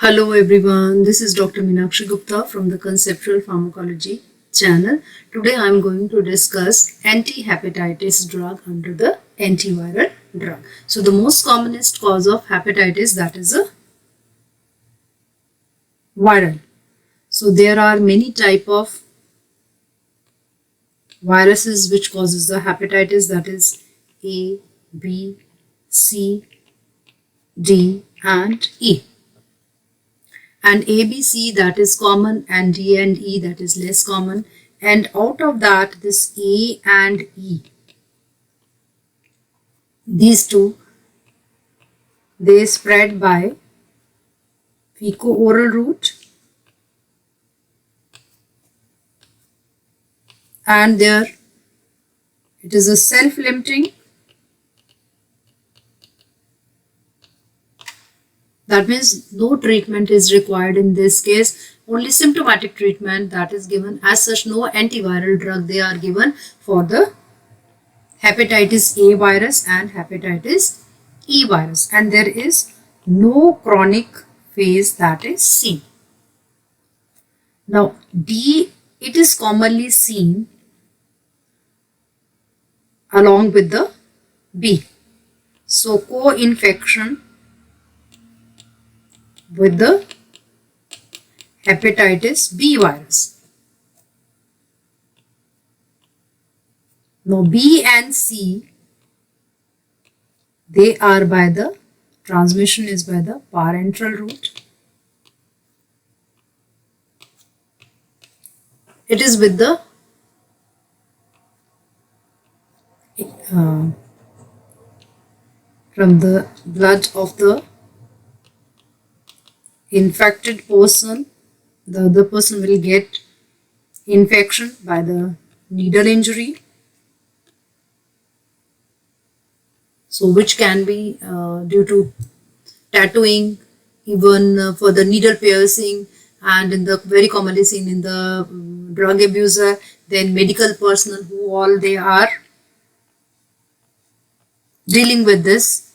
Hello everyone, this is Dr. Meenakshi Gupta from the Conceptual Pharmacology channel. Today I am going to discuss anti-hepatitis drug under the antiviral drug. So the most commonest cause of hepatitis, that is a viral. So there are many type of viruses which causes the hepatitis, that is A, B, C, D and E. And A, B, C, that is common, and D and E, that is less common. And out of that, this A and E, these two, they spread by fecal-oral route, and there it is a self-limiting. That means no treatment is required in this case, only symptomatic treatment that is given. As such, no antiviral drug they are given for the hepatitis A virus and hepatitis E virus, and there is no chronic phase that is seen. Now D, it is commonly seen along with the B. So co-infection with the hepatitis B virus. Now B and C, they are by the transmission is by the parenteral route. It is with the from the blood of the infected person. The other person will get infection by the needle injury, so which can be due to tattooing, even for the needle piercing, and in the very commonly seen in the drug abuser, then medical personnel who all they are dealing with this,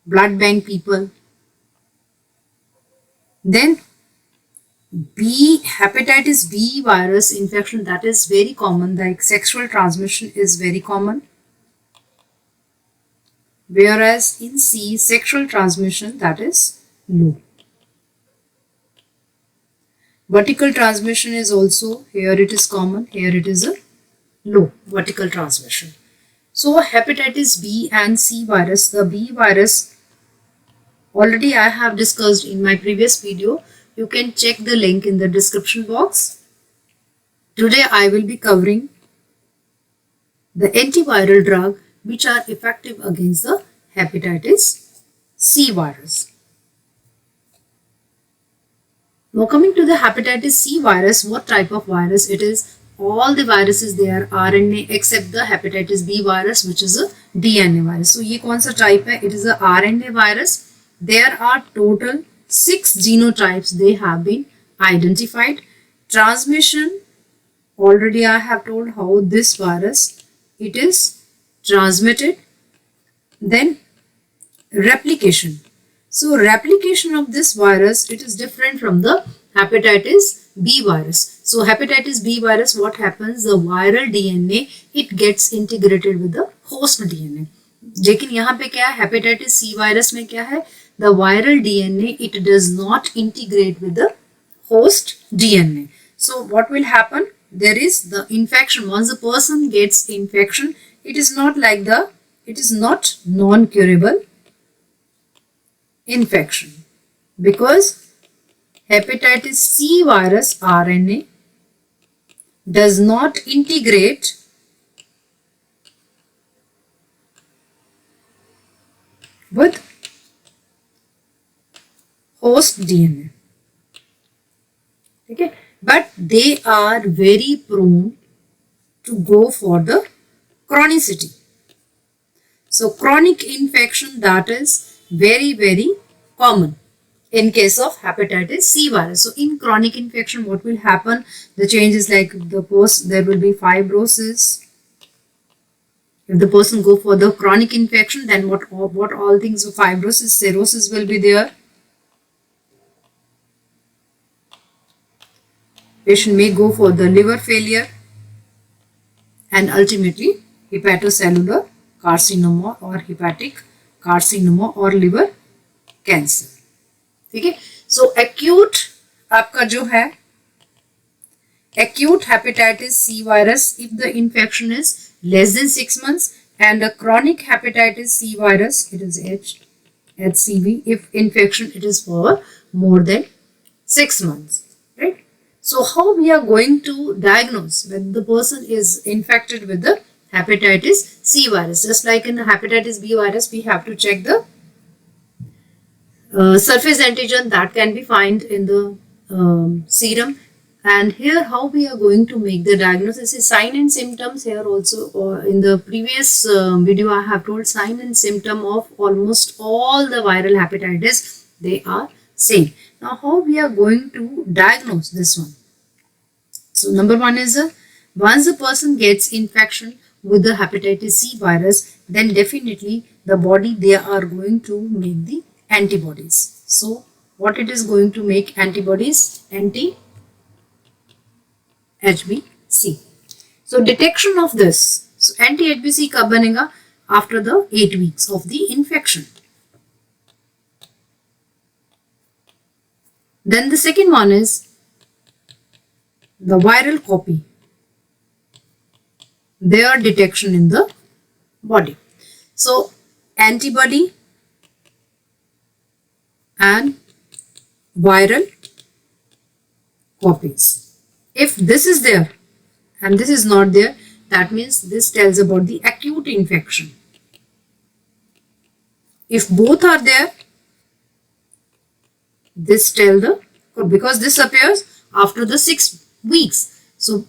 blood bank people. Then B, hepatitis B virus infection, that is very common, like sexual transmission is very common. Whereas in C, sexual transmission, that is low. Vertical transmission is also, here it is common, here it is a low vertical transmission. So hepatitis B and C virus, the B virus, already I have discussed in my previous video. You can check the link in the description box. Today I will be covering the antiviral drug which are effective against the hepatitis C virus. Now coming to the hepatitis C virus, what type of virus it is? All the viruses, they are RNA except the hepatitis B virus, which is a DNA virus. So ये कौन सा type है? It is a RNA virus. There are total 6 genotypes they have been identified. Transmission, already I have told how this virus, it is transmitted. Then replication. So replication of this virus, it is different from the hepatitis B virus. So hepatitis B virus, what happens? The viral DNA, it gets integrated with the host DNA. लेकिन यहाँ पे क्या है? Hepatitis C virus में क्या है? The viral DNA, it does not integrate with the host DNA. So what will happen? There is the infection. Once the person gets infection, it is not like it is not non-curable infection, because hepatitis C virus RNA does not integrate with host DNA. Okay, but they are very prone to go for the chronicity. So chronic infection, that is very common in case of hepatitis C virus. So in chronic infection, what will happen? The changes like there will be fibrosis. If the person go for the chronic infection, then what all things of fibrosis, cirrhosis will be there. Patient may go for the liver failure and ultimately hepatocellular carcinoma or hepatic carcinoma or liver cancer. ठीक है. So acute आपका जो है acute hepatitis C virus if the infection is less than 6 months, and a chronic hepatitis C virus, it is HCV, if infection it is for more than 6 months, right? So how we are going to diagnose when the person is infected with the hepatitis C virus? Just like in the hepatitis B virus, we have to check the surface antigen that can be found in the serum. And here how we are going to make the diagnosis is sign and symptoms. Here also, or in the previous video I have told, sign and symptom of almost all the viral hepatitis, they are same. Now how we are going to diagnose this one? So number one is once the person gets infection with the hepatitis C virus, then definitely the body, they are going to make the antibodies. So what it is going to make antibodies? Anti-HBC. So detection of this. So anti-HBC कब बनेगा? After the 8 weeks of the infection. Then the second one is the viral copy, their detection in the body. So antibody and viral copies. If this is there and this is not there, that means this tells about the acute infection. If both are there, this tells the, because this appears after the 6 weeks. So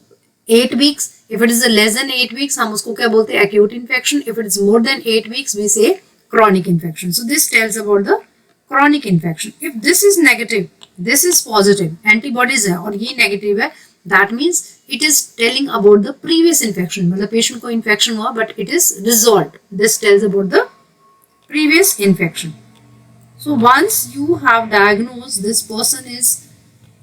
8 weeks, if it is less than 8 weeks, हम उसको क्या बोलते हैं? Acute infection. If it is more than 8 weeks, we say chronic infection. So this tells about the chronic infection. If this is negative, this is positive, antibodies है और ये negative है, that means it is telling about the previous infection. मतलब patient को infection हुआ but it is resolved. This tells about the previous infection. So once you have diagnosed this person is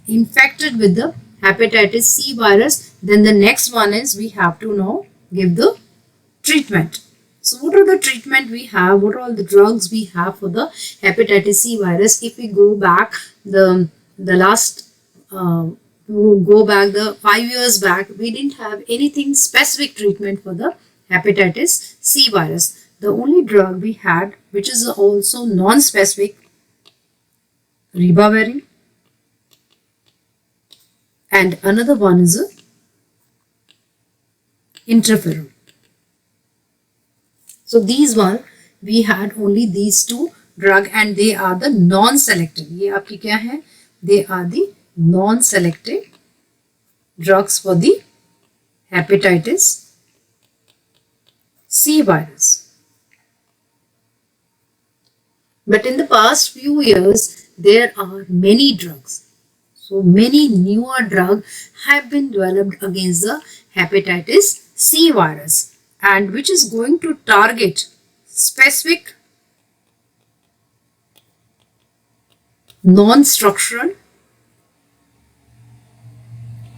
infected with the hepatitis C virus, then the next one is we have to now give the treatment. So what are the treatment we have? What are all the drugs we have for the hepatitis C virus? If we go back the 5 years back, we didn't have anything specific treatment for the hepatitis C virus. The only drug we had, which is also non-specific, ribavirin, and another one is interferon. So these one, we had only these two drug and they are the non-selective. ये आपकी क्या है? They are the non-selective drugs for the hepatitis C virus. But in the past few years, there are many drugs. So many newer drugs have been developed against the hepatitis C virus, and which is going to target specific non-structural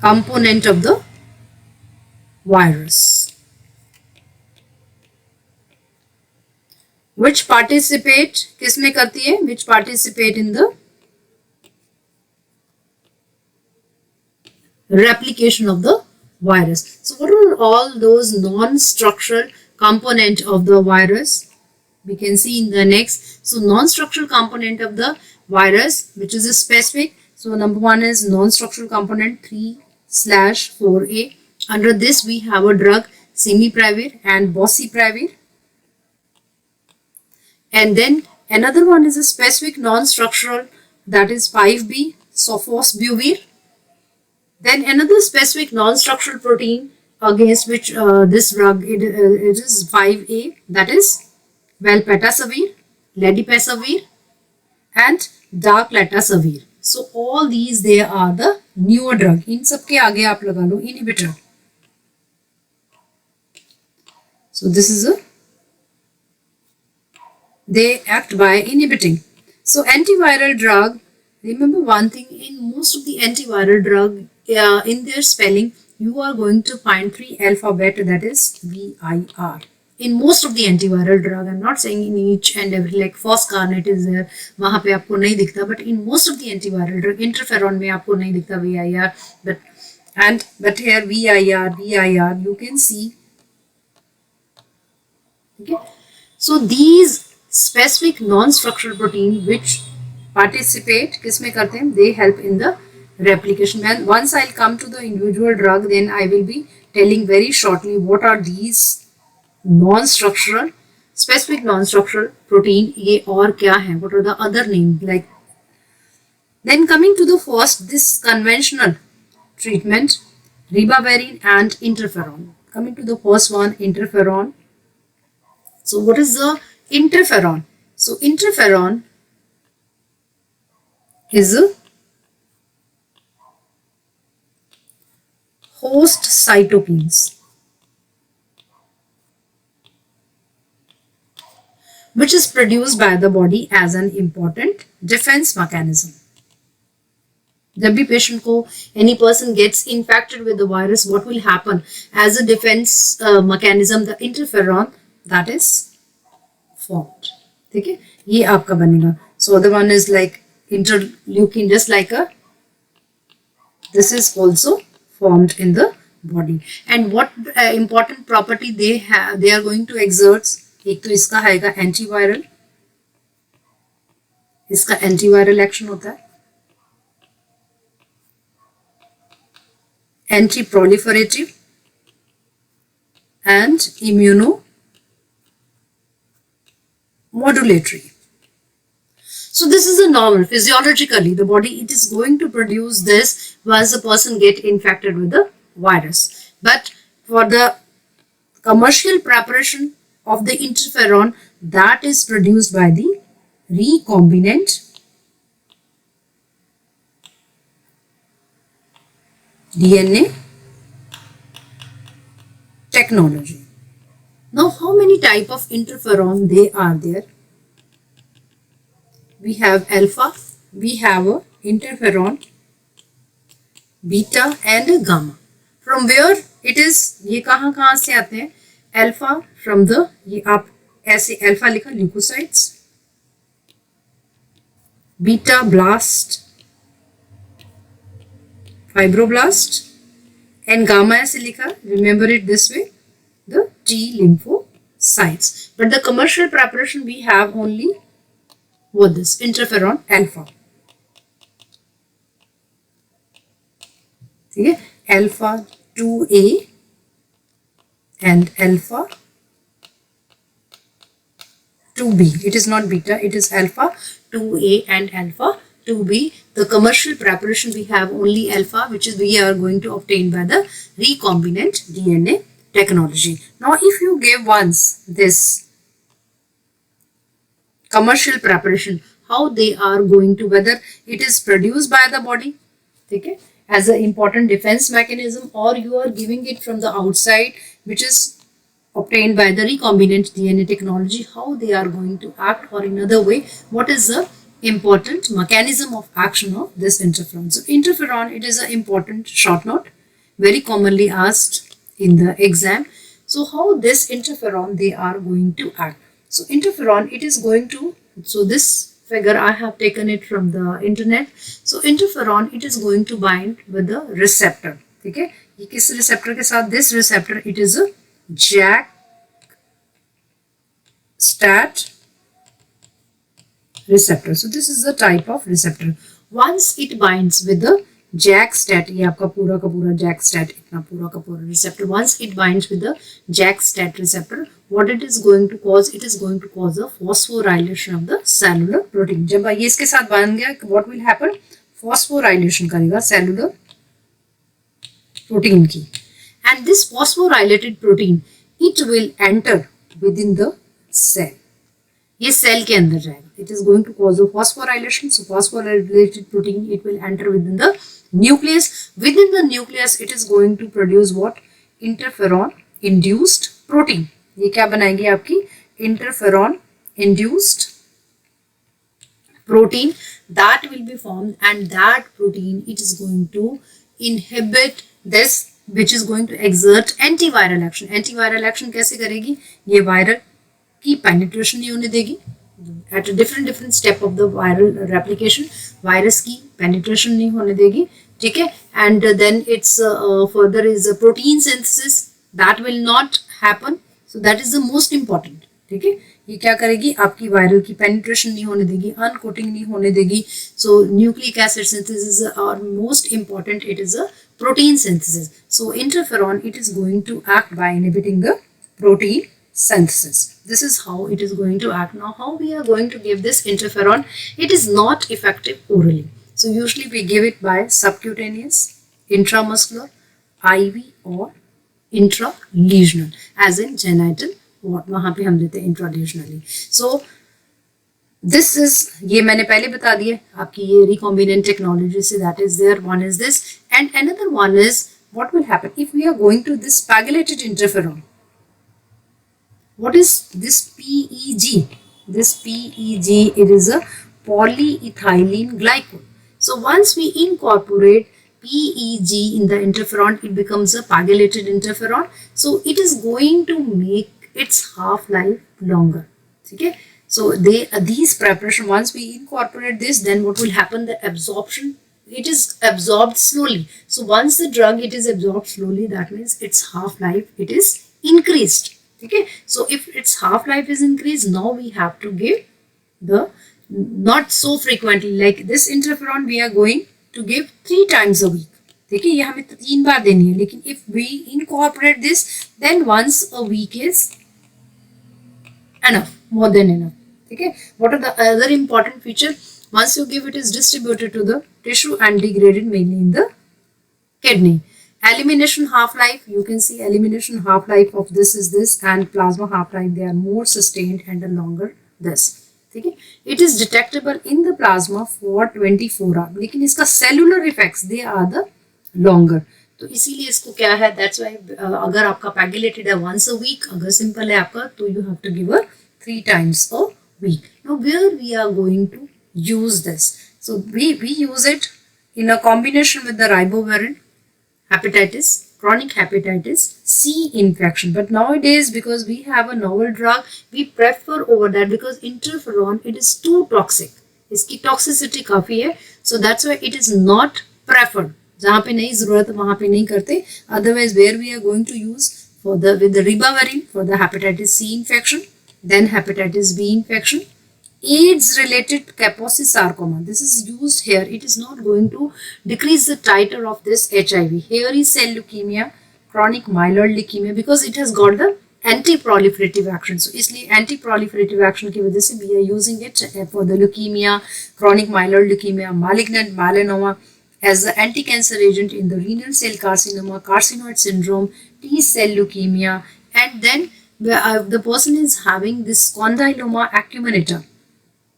component of the virus, which participate किसमें करती है? Which participate in the replication of the virus. So what are all those non-structural component of the virus? We can see in the next. So non-structural component of the virus, which is a specific. So number one is non-structural component 3/4A. Under this we have a drug simipravir and boceprevir. And then another one is a specific non-structural, that is 5B, sofosbuvir. Then another specific non-structural protein against which this drug, it is 5A, that is valpetasavir, ledipasavir and darkletasavir. So all these, they are the newer drug. इन सब के आगे आप लगा लो inhibitor. So this is a, they act by inhibiting. So antiviral drug, remember one thing, in most of the antiviral drug, in their spelling, you are going to find 3 alphabet, that is VIR. In most of the antiviral drug, I'm not saying in each and every, like foscarnet is there, वहाँ पे आपको नहीं दिखता, but in most of the antiviral drug, interferon में आपको नहीं दिखता VIR, but here VIR, you can see. Okay, so these specific non-structural protein which participate, किसमें करते हैं, they help in the replication. And once I'll come to the individual drug, then I will be telling very shortly what are these non-structural, specific non-structural protein, ये और क्या है, what are the other name, like. Then coming to the first, this conventional treatment, ribavirin and interferon. Coming to the first one, interferon. So what is the interferon? So interferon is a host cytokines which is produced by the body as an important defense mechanism. जब भी patient को any person gets infected with the virus, what will happen as a defense mechanism? The interferon that is formed. ठीक है, ये आपका बनेगा. So the one is like interleukin, just like a, this is also formed in the body. And what important property they have, they are going to exert. एक तो इसका आएगा antiviral, इसका एंटीवायरल एक्शन होता है, anti proliferative and immuno modulatory. So this is a normal, physiologically the body, it is going to produce this once the person get infected with the virus. But for the commercial preparation of the interferon, that is produced by the recombinant DNA technology. Now, how many type of interferon they are there? We have alpha, we have a interferon, beta and gamma. From where it is, ये कहाँ से आते हैं? Alpha from the, ये आप ऐसे alpha लिखा leukocytes, beta blast, fibroblast, and gamma ऐसे लिखा, remember it this way, the T lymphocytes. But the commercial preparation we have only what this interferon alpha. ठीक है, alpha 2A and alpha 2B. It is not beta, it is alpha 2A and alpha 2B. The commercial preparation we have only alpha, which is we are going to obtain by the recombinant DNA technology. Now, if you give once this commercial preparation, how they are going to, whether it is produced by the body, okay, as an important defense mechanism, or you are giving it from the outside, which is obtained by the recombinant DNA technology, how they are going to act, or in another way, what is the important mechanism of action of this interferon. So interferon, it is an important short note, very commonly asked in the exam. So how this interferon they are going to act? So interferon, it is going to, so this figure I have taken it from the internet. So interferon, it is going to bind with the receptor. Okay, ये किस receptor के साथ? This receptor, it is a JAK-STAT receptor. So this is the type of receptor. Once it binds with the JAK-STAT, ये आपका पूरा का पूरा JAK-STAT, इतना पूरा का पूरा receptor. Once it binds with the JAK-STAT receptor, what it is going to cause? It is going to cause a phosphorylation of the cellular protein. जब ये इसके साथ बन गया, what will happen? Phosphorylation करेगा cellular protein की. And this phosphorylated protein, it will enter within the cell. ये cell के अंदर जाएगा. It is going to cause a phosphorylation. So phosphorylated protein, it will enter within the nucleus. Within the nucleus, it is going to produce what? Interferon induced protein. ये क्या बनाएगी आपकी? Interferon induced protein that will be formed, and that protein, it is going to inhibit this, which is going to exert antiviral action. Antiviral action कैसे करेगी? ये viral की penetration नहीं होने देगी. At a different step of the viral replication, virus की penetration नहीं होने देगी. ठीक है? And then it's further is a protein synthesis that will not happen. So that is the most important. ठीक है? ये क्या करेगी? आपकी वायरल की पेनिट्रेशन नहीं होने देगी, अनकोटिंग नहीं होने देगी. So nucleic acid synthesis are most important. It is a protein synthesis. So interferon, it is going to act by inhibiting the protein synthesis. This is how it is going to act. Now, how we are going to give this interferon? It is not effective orally. So usually we give it by subcutaneous, intramuscular, IV or intralesional, as in genital wart. वहाँ पे हम देते हैं intralesionally. So this is, ये मैंने पहले बता दिया आपकी ये recombinant technology से, that is there. One is this, and another one is what will happen if we are going to this pegylated interferon. What is this PEG? This PEG, it is a polyethylene glycol. So once we incorporate PEG in the interferon, it becomes a pegylated interferon. So it is going to make its half-life longer. Okay? So these preparation, once we incorporate this, then what will happen? The absorption, it is absorbed slowly. So once the drug, it is absorbed slowly, that means its half-life, it is increased. Okay, so if its half-life is increased, now we have to give the, not so frequently, like this interferon we are going to give 3 times a week. देखिए ये हमें 3 बार देनी है, लेकिन if we incorporate this, then once a week is enough, more than enough. Okay, what are the other important feature? Once you give, it is distributed to the tissue and degraded mainly in the kidney. Elimination half-life, you can see elimination half-life of this is this, and plasma half-life, they are more sustained and longer this. Okay? It is detectable in the plasma for 24 hours, लेकिन इसका cellular effects, they are the longer. तो इसीलिए इसको क्या है, that's why अगर आपका pegylated है once a week, अगर simple है आपका, तो you have to give a 3 times a week. Now where we are going to use this? So we use it in a combination with the ribavirin, hepatitis, chronic hepatitis C infection. But nowadays, because we have a novel drug, we prefer over that, because interferon, it is too toxic. इसकी toxicity काफी है. So that's why it is not preferred. जहाँ पे नहीं ज़रूरत वहाँ पे नहीं करते. Otherwise, where we are going to use for the with the ribavirin for the hepatitis C infection, then hepatitis B infection, AIDS-related Kaposi sarcoma. This is used here. It is not going to decrease the titer of this HIV. Hairy cell leukemia, chronic myeloid leukemia, because it has got the anti-proliferative action. So, इसलिए anti-proliferative action की वजह से we are using it for the leukemia, chronic myeloid leukemia, malignant melanoma, as the anti-cancer agent in the renal cell carcinoma, carcinoid syndrome, T-cell leukemia, and then the person is having this condyloma acuminata,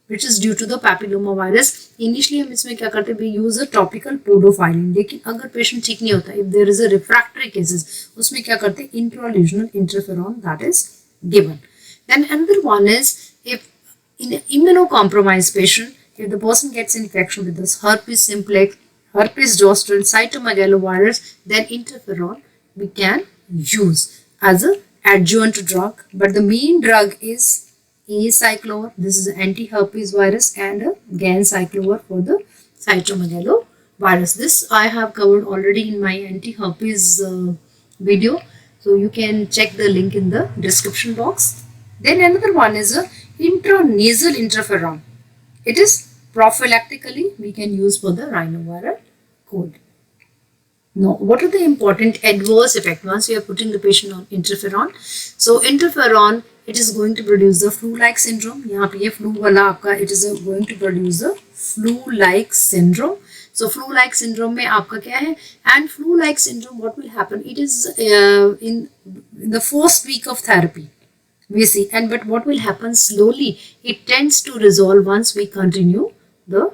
which is due to the papilloma virus. Initially हम इसमें क्या करते हैं, we use a topical podophylline. लेकिन अगर patient ठीक नहीं होता, if there is a refractory cases, उसमें क्या करते हैं, intralesional interferon that is given. Then another one is, if in immunocompromised patient, if the person gets infection with this herpes simplex, herpes zoster, cytomegalovirus, then interferon we can use as a adjuvant drug. But the main drug is acyclovir. This is anti-herpes virus, and ganciclovir for the cytomegalovirus. This I have covered already in my anti-herpes video, so you can check the link in the description box. Then another one is a intranasal interferon. It is prophylactically we can use for the rhinoviral cold. Now, what are the important adverse effects once we are putting the patient on interferon? So, interferon, it is going to produce the flu-like syndrome. यहाँ पे ये flu वाला आपका, it is going to produce the flu-like syndrome. So, flu-like syndrome में आपका क्या है? And flu-like syndrome, what will happen? It is in the first week of therapy, we see. And but what will happen slowly? It tends to resolve once we continue the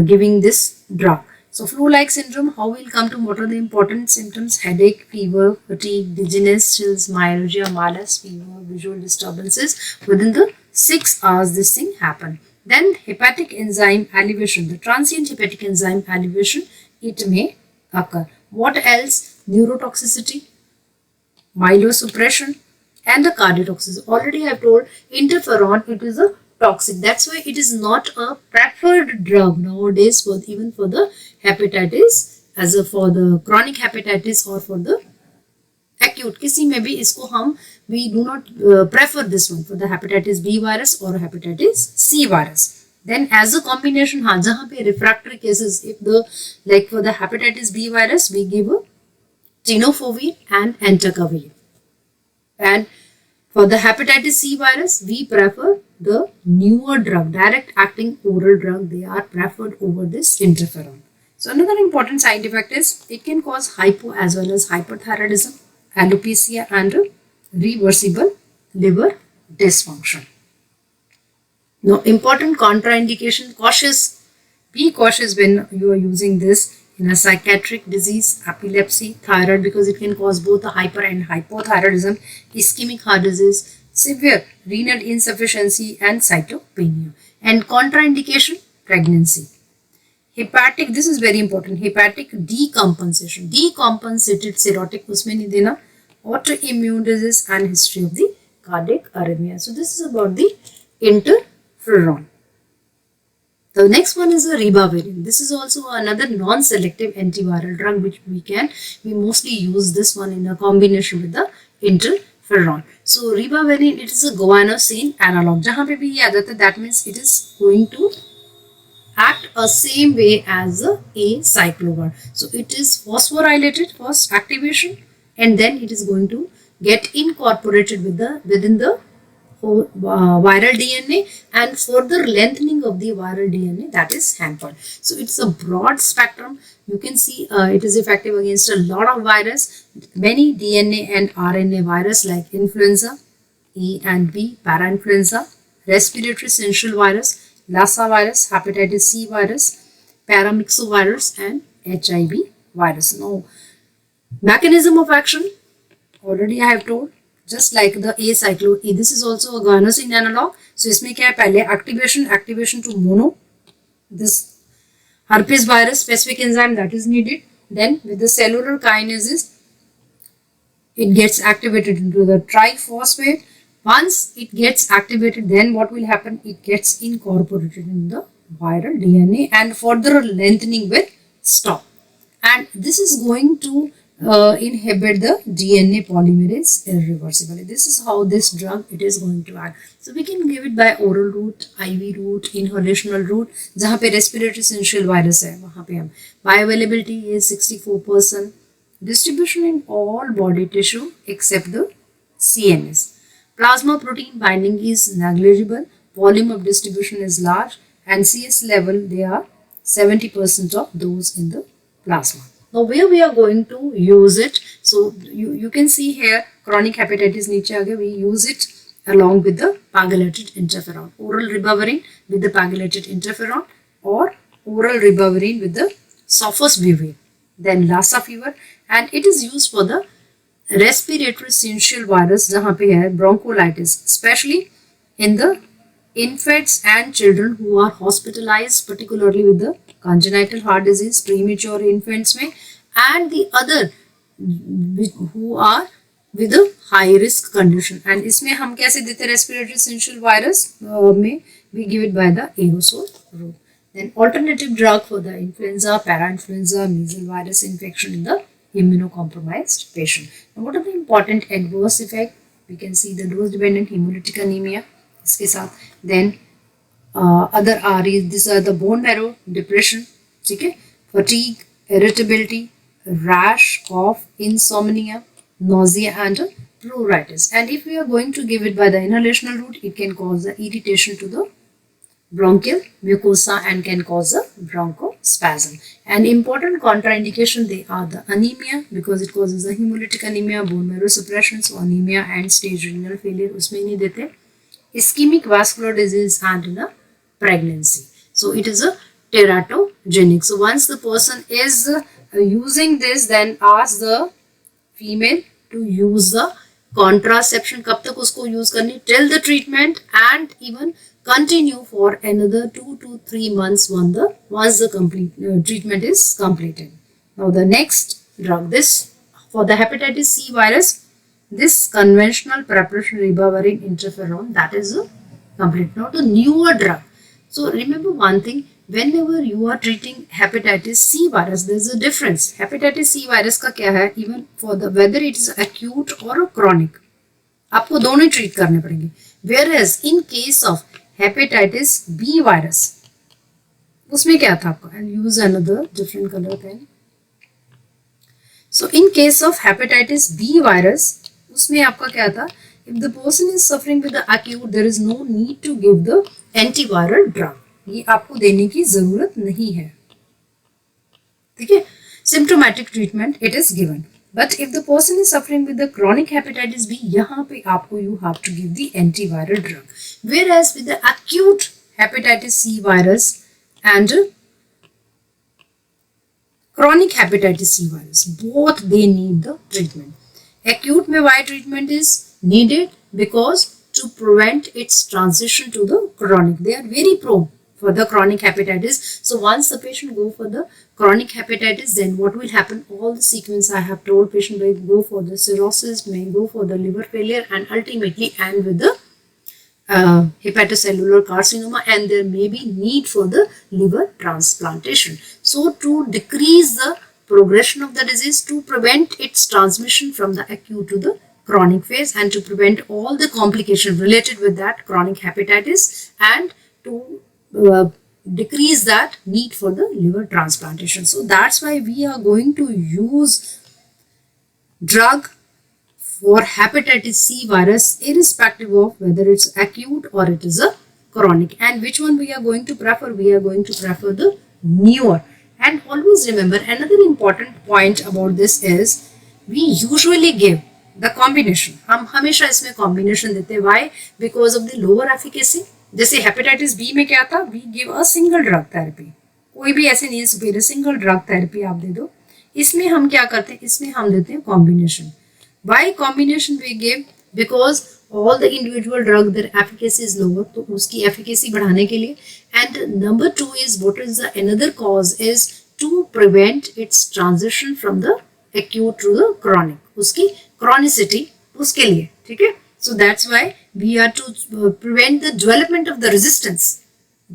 giving this drug. So flu-like syndrome, how we'll come to what are the important symptoms? Headache, fever, fatigue, dizziness, chills, myalgia, malaise, fever, visual disturbances. Within the 6 hours this thing happen. Then hepatic enzyme elevation, the transient hepatic enzyme elevation, it may occur. What else? Neurotoxicity, myelosuppression, and the cardiotoxicity. Already I have told interferon, it is a toxic. That's why it is not a preferred drug nowadays for even for the hepatitis, as a for the chronic hepatitis or for the acute. किसी में भी इसको हम we do not prefer this one for the hepatitis B virus or hepatitis C virus. Then as a combination, हाँ जहाँ पे refractory cases, if the like for the hepatitis B virus we give a tenofovir and entecavir, and for the hepatitis C virus we prefer the newer drug, direct acting oral drug. They are preferred over this interferon. So another important side effect is it can cause hypo as well as hyperthyroidism, alopecia, and reversible liver dysfunction. Now, important contraindication, cautious. Be cautious when you are using this in a psychiatric disease, epilepsy, thyroid, because it can cause both a hyper and hypothyroidism, ischemic heart disease, severe renal insufficiency, and cytopenia. And contraindication, pregnancy. Hepatic, this is very important, hepatic decompensation, decompensated cirrhotic, उसमें नहीं देना, autoimmune disease, and history of the cardiac arrhythmia. So this is about the interferon. The next one is a ribavirin. This is also another non-selective antiviral drug which we mostly use this one in a combination with the interferon. So ribavirin, it is a guanosine analog. जहाँ पे भी ये आ जाता है, that means it is going to act a same way as a acyclovir. So it is phosphorylated first activation, and then it is going to get incorporated within the viral DNA, and further lengthening of the viral DNA that is hampered. So it's a broad spectrum. You can see it is effective against a lot of virus, many DNA and RNA virus like influenza A and B, parainfluenza, respiratory syncytial virus, Lassa virus, hepatitis C virus, paramyxovirus, and HIV virus. Now, mechanism of action, already I have told, just like the acyclovir, this is also a guanosine analog. So इसमें क्या है, पहले activation to mono this herpes virus specific enzyme that is needed. Then with the cellular kinases, it gets activated into the triphosphate. Once it gets activated, then what will happen? It gets incorporated in the viral DNA, and further lengthening will stop. And this is going to inhibit the DNA polymerase irreversibly. This is how this drug it is going to act. So we can give it by oral route, IV route, inhalational route. जहाँ पे respiratory syncytial virus है, वहाँ पे हम bioavailability is 64%. Distribution in all body tissue except the CNS. Plasma protein binding is negligible. Volume of distribution is large, and CS level they are 70% of those in the plasma. Now where we are going to use it, so you can see here chronic hepatitis नीचे आ गया, we use it along with the pegylated interferon, oral ribavirin with the pegylated interferon, or oral ribavirin with the sofosbuvir. Then Lassa fever, and it is used for the respiratory syncytial virus जहाँ पे है bronchiolitis, especially in the infants and children who are hospitalized, particularly with the congenital heart disease, premature infants में, and the other who are with a high risk condition. And इसमें हम कैसे देते हैं respiratory syncytial virus में we give it by the aerosol route. Then alternative drug for the influenza, parainfluenza, measles virus infection in the immunocompromised patient. Now what are the important adverse effects? We can see the dose dependent hemolytic anemia इसके साथ, then other REs, these are the bone marrow depression, ठीक है, fatigue, irritability, rash, cough, insomnia, nausea, and pruritus. And if we are going to give it by the inhalational route, it can cause the irritation to the bronchial mucosa and can cause a bronchospasm. And important contraindication, they are the anemia, because it causes a hemolytic anemia, bone marrow suppression, so anemia and stage renal failure उसमें नहीं देते, ischemic vascular disease, and in a pregnancy. So it is a teratogenic. So once the person is using this, then ask the female to use the contraception कब तक उसको use करनी, till the treatment and even continue for another 2 to 3 months once the complete treatment is completed. Now the next drug, this for the hepatitis C virus, this conventional preparation ribavirin interferon, that is a complete, not a newer drug. So remember one thing, whenever you are treating hepatitis C virus, there is a difference. Hepatitis C virus का क्या है, even for the whether it is acute or a chronic, आपको दोनों ही treat करने पड़ेंगे. Whereas in case of hepatitis B virus, उसमें क्या था आपका, and use another different colour pen. So in case of hepatitis B virus, उसमें आपका क्या था, if the person is suffering with the acute, there is no need to give the antiviral drug, ये आपको देने की जरूरत नहीं है. ठीक है, symptomatic treatment it is given. But if the person is suffering with the chronic hepatitis B, यहाँ पे आपको you have to give the antiviral drug. Whereas with the acute hepatitis C virus and chronic hepatitis C virus, both they need the treatment. Acute में why treatment is needed? Because to prevent its transition to the chronic. They are very prone for the chronic hepatitis. So once the patient go for the chronic hepatitis, then what will happen, all the sequence I have told, patient may go for the cirrhosis, may go for the liver failure, and ultimately end with the hepatocellular carcinoma, and there may be need for the liver transplantation. So to decrease the progression of the disease, to prevent its transmission from the acute to the chronic phase, and to prevent all the complications related with that chronic hepatitis, and to decrease that need for the liver transplantation. So that's why we are going to use drug for hepatitis C virus irrespective of whether it's acute or it is a chronic. And which one we are going to prefer? We are going to prefer the newer. And always remember, another important point about this is we usually give the combination. हम हमेशा इसमें combination देते हैं. Why? Because of the lower efficacy. जैसे hepatitis B में क्या था, we give a single drug therapy, कोई भी ऐसे नहीं है सुपीरियर, सिंगल ड्रग थेरेपी आप दे दो. इसमें हम क्या करते हैं, इसमें हम देते हैं combination. Why combination we give? Because all the individual drug their efficacy is lower, तो उसकी एफिकेसी बढ़ाने के लिए. And number 2 is what is the another cause is to prevent its transition from the acute to the chronic, उसकी chronicity उसके लिए. ठीक है, so that's why we are to prevent the development of the resistance.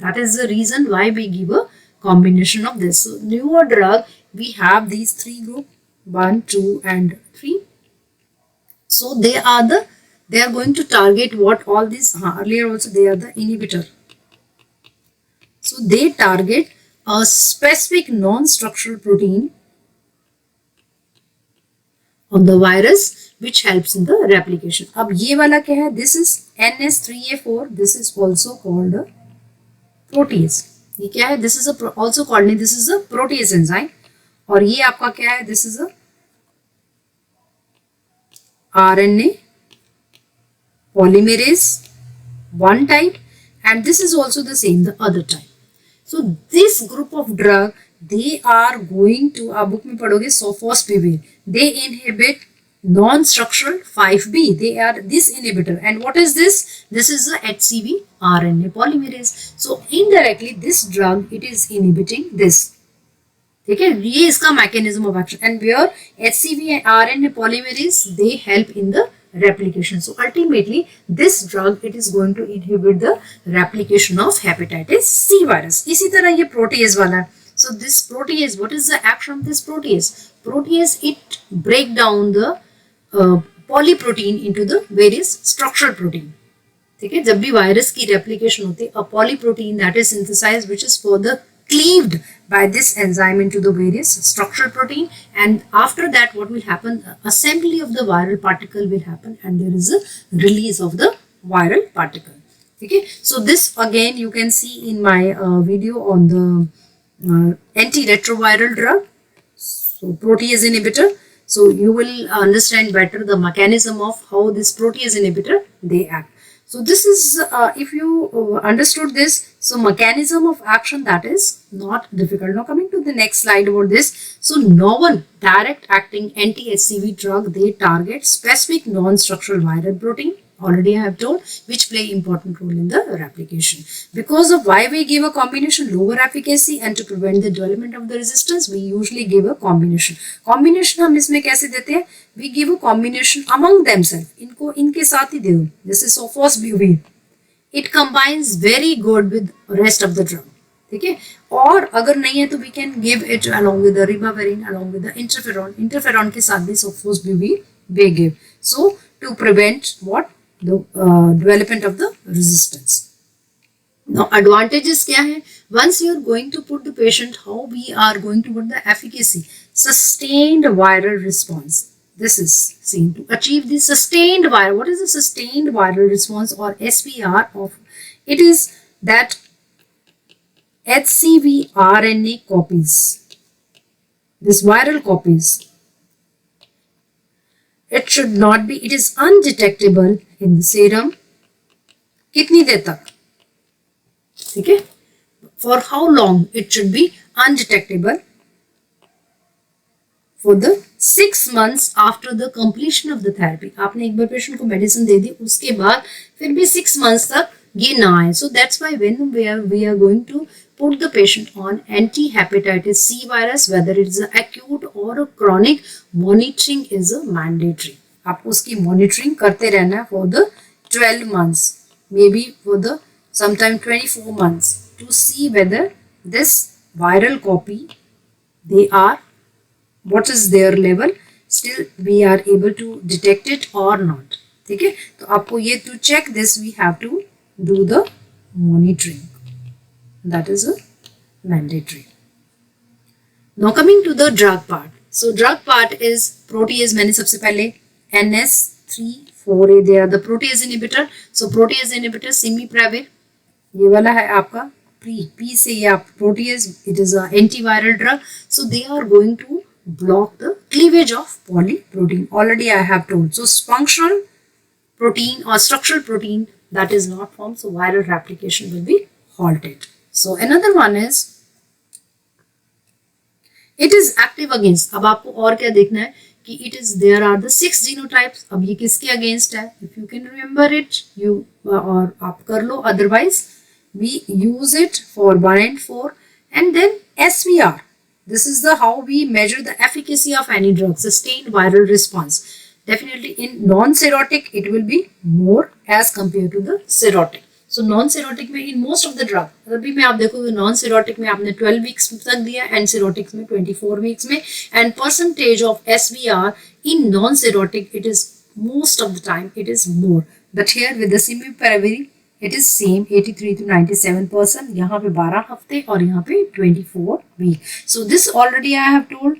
That is the reason why we give a combination of this. So newer drug, we have these 3 group, 1, 2 and 3. So they are going to target what all these, earlier also they are the inhibitor. So they target a specific non-structural protein on the virus which helps in the replication. अब ये वाला क्या है, this is NS3A4, this is also called a protease. ये क्या है, this is also called, this is a protease enzyme. और ये आपका क्या है, this is a RNA polymerase one type, and this is also the same, the other type. So this group of drug, they are going to, आप book में पढ़ोगे sofosbuvir, they inhibit non-structural 5B. They are this inhibitor. And what is this? This is the HCV RNA polymerase. So indirectly this drug, it is inhibiting this. ठीक है, ये इसका mechanism of action. And where HCV RNA polymerase, they help in the replication. So ultimately this drug, it is going to inhibit the replication of hepatitis C virus. इसी तरह ये protease वाला है. So this protease, what is the action of this protease? Protease, it break down the polyprotein into the various structural protein. ठीक है, जब भी virus की रेप्लिकेशन होती है, a polyprotein that is synthesized which is further cleaved by this enzyme into the various structural protein, and after that what will happen, assembly of the viral particle will happen, and there is a release of the viral particle. Okay, so this again you can see in my video on the antiretroviral drug, so protease inhibitor. So you will understand better the mechanism of how this protease inhibitor they act. So this is if you understood this, So mechanism of action, that is not difficult. Now coming to the next slide about this. So novel direct acting anti-HCV drug, they target specific non-structural viral protein, already I have told, which play important role in the replication. Because of why we give a combination, lower efficacy, and to prevent the development of the resistance, we usually give a combination. Combination हम इसमें कैसे देते हैं? We give a combination among themselves. इनको इनके साथ ही दे दो. This is sofosbuvir. It combines very good with rest of the drug. ठीक है. और अगर नहीं है तो we can give it along with the ribavirin, along with the interferon. Interferon के साथ भी sofosbuvir we give. So to prevent what? The development of the resistance. Now advantages क्या है? Once you are going to put the patient, how we are going to put the efficacy? Sustained viral response. This is seen to achieve the sustained viral. What is the sustained viral response, or SVR of? It is that HCV RNA copies. This viral copies. It should not be. It is undetectable in the serum. कितनी देर तक? ठीक है? For how long it should be undetectable? For the 6 months after the completion of the therapy. आपने एक बार patient को medicine दे दी, उसके बाद फिर भी 6 months तक ये ना आए. So that's why when we are going to put the patient on anti-hepatitis C virus, whether it is acute or a chronic, monitoring is a mandatory. आपको उसकी monitoring करते रहना है for the 12 months, maybe for the sometime 24 months, to see whether this viral copy, they are, what is their level, still we are able to detect it or not. ठीक है. तो आपको ये to check this we have to do the monitoring. That is a mandatory. Now coming to the drug part. So drug part is protease. मैंने सबसे पहले NS3/4A, they are the protease inhibitor. So protease inhibitor simipravir, ये वाला है आपका P से ये आप protease, it is a antiviral drug. So they are going to block the cleavage of polyprotein. Already I have told. So functional protein or structural protein that is not formed, so viral replication will be halted. So another one is it is active against. अब आपको और क्या देखना है कि it is, there are the 6 genotypes. अब ये किसके against है? If you can remember it, you और आप कर लो. Otherwise we use it for 1 and 4, and then SVR. This is the how we measure the efficacy of any drug, sustained viral response. Definitely in non-serotic it will be more as compared to the serotic. So non-serotic में in most of the drug, अभी में आप देखो non-serotic में आपने 12 weeks तक दिया and serotic में 24 weeks में, and percentage of SVR in non-serotic it is most of the time it is more. But here with the simipravir it is same 83 to 97%. यहाँ पे 12 हफ्ते और यहाँ पे 24 week. So this already I have told.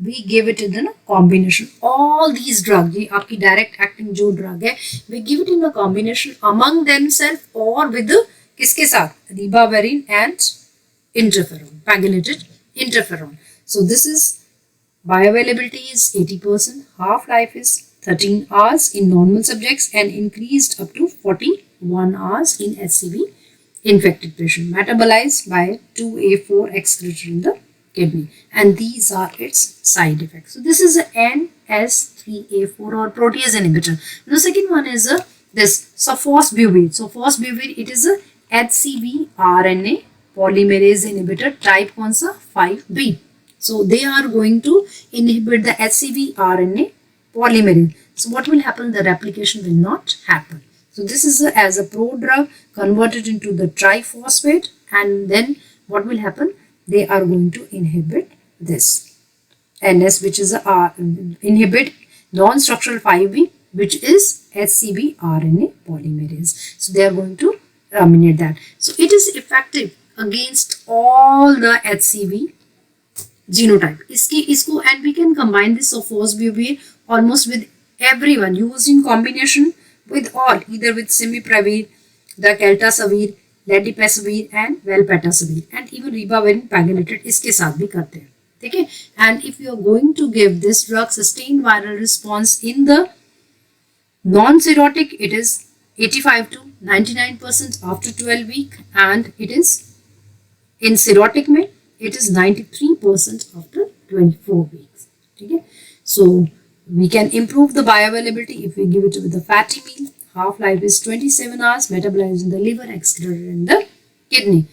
We give it in a combination. All these drugs, ये आपकी direct acting जो drug है, we give it in a combination among themselves or with the किसके साथ? Ribavirin and interferon, pegylated interferon. So this is bioavailability is 80%, half-life is 13 hours in normal subjects and increased up to 41 hours in HCV infected patient, metabolized by 2A4 excreted in the kidney, and these are its side effects. So this is a NS3/4 or protease inhibitor. The second one is this sofosbuvir. Sofosbuvir, it is a HCV RNA polymerase inhibitor type कौन सा? 5B. So they are going to inhibit the HCV RNA polymerase. So what will happen? The replication will not happen. So this is as a prodrug converted into the triphosphate, and then what will happen? They are going to inhibit this NS, which is inhibit non-structural 5B, which is HCV RNA polymerase. So they are going to terminate that. So it is effective against all the HCV genotype. इसको and we can combine this sofosbuvir almost with everyone, used in combination with all, either with simipravir, the keltasavir, ledipasvir and velpatasvir, and even ribavirin pegylated इसके साथ भी करते हैं. ठीक है. And if you are going to give this drug sustained viral response in the non-serotic, it is 85 to 99% after 12 week, and it is in cirrhotic में it is 93% after 24 weeks. ठीक है, so we can improve the bioavailability if we give it with a fatty meal. Half life is 27 hours, metabolized in the liver, excreted in the kidney.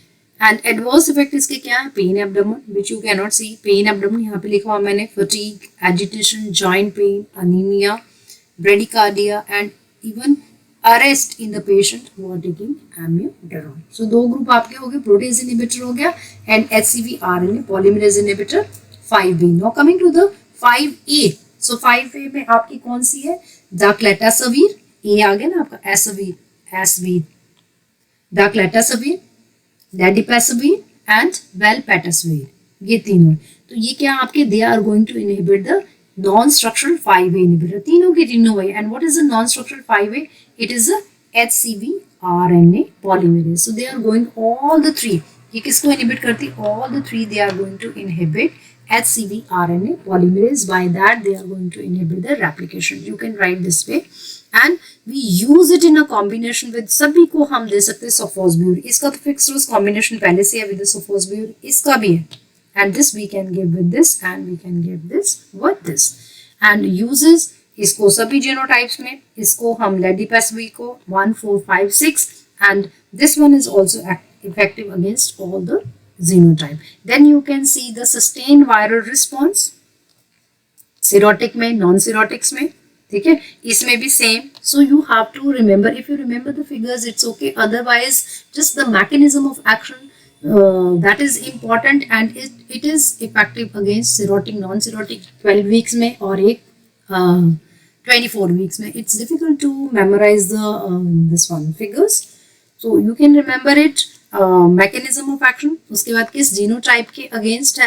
And adverse effect इसके क्या है? Pain abdomen, which you cannot see. Pain abdomen यहाँ पे लिखा हुआ मैंने, fatigue, agitation, joint pain, anemia, bradycardia, and even arrest in the patient who are taking amiodarone. So दो group आपके हो गए, प्रोटेज इनहिबिटर हो गया and HCV RNA polymerase inhibitor 5B. Now coming to the 5A. So 5A में आपकी कौन सी है? Daclataxavir, A आ गया ना आपका, Asvir, Daclataxavir, Ladipasavir and Valpatasvir. ये तीनों. तो ये क्या आपके, they are going to inhibit the non-structural 5A inhibitor. तीनों के तीनों वही. And what is the non-structural 5A? It is a HCV RNA polymerase. So they are going all the three. ये किसको inhibit करती? All the three they are going to inhibit HCV RNA polymerase. By that they are going to inhibit the replication. You can write this way. And we use it in a combination with, सभी को हम दे सकते हैं sofosbuvir. इसका तो fixed dose combination पहले से है with the sofosbuvir. इसका भी है. And this we can give with this, and we can give this with this. And uses, इसको सभी genotypes में, इसको हम ladipasvir को 1, 4, 5, 6, and this one is also effective against all the genotype. Then you can see the sustained viral response cirrhotic में, non-cirrhotics में. ठीक है, इसमें भी same. So you have to remember, if you remember the figures it's okay, otherwise just the mechanism of action that is important, and it is effective against cirrhotic, non-cirrhotic 12 weeks में और एक 24 weeks में. It's difficult to memorize the this one figures, so you can remember it. Mechanism of action, उसके बाद किस genotype के against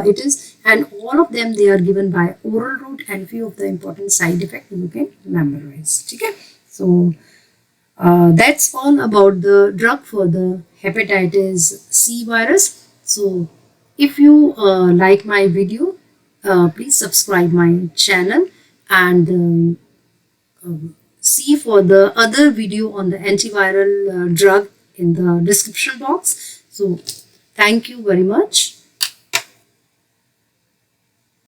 it is, and all of them they are given by oral route, and few of the important side effects you can memorize. ठीक है, so that's all about the drug for the hepatitis C virus. So if you like my video, please subscribe my channel, and see for the other video on the antiviral drug in the description box. So thank you very much.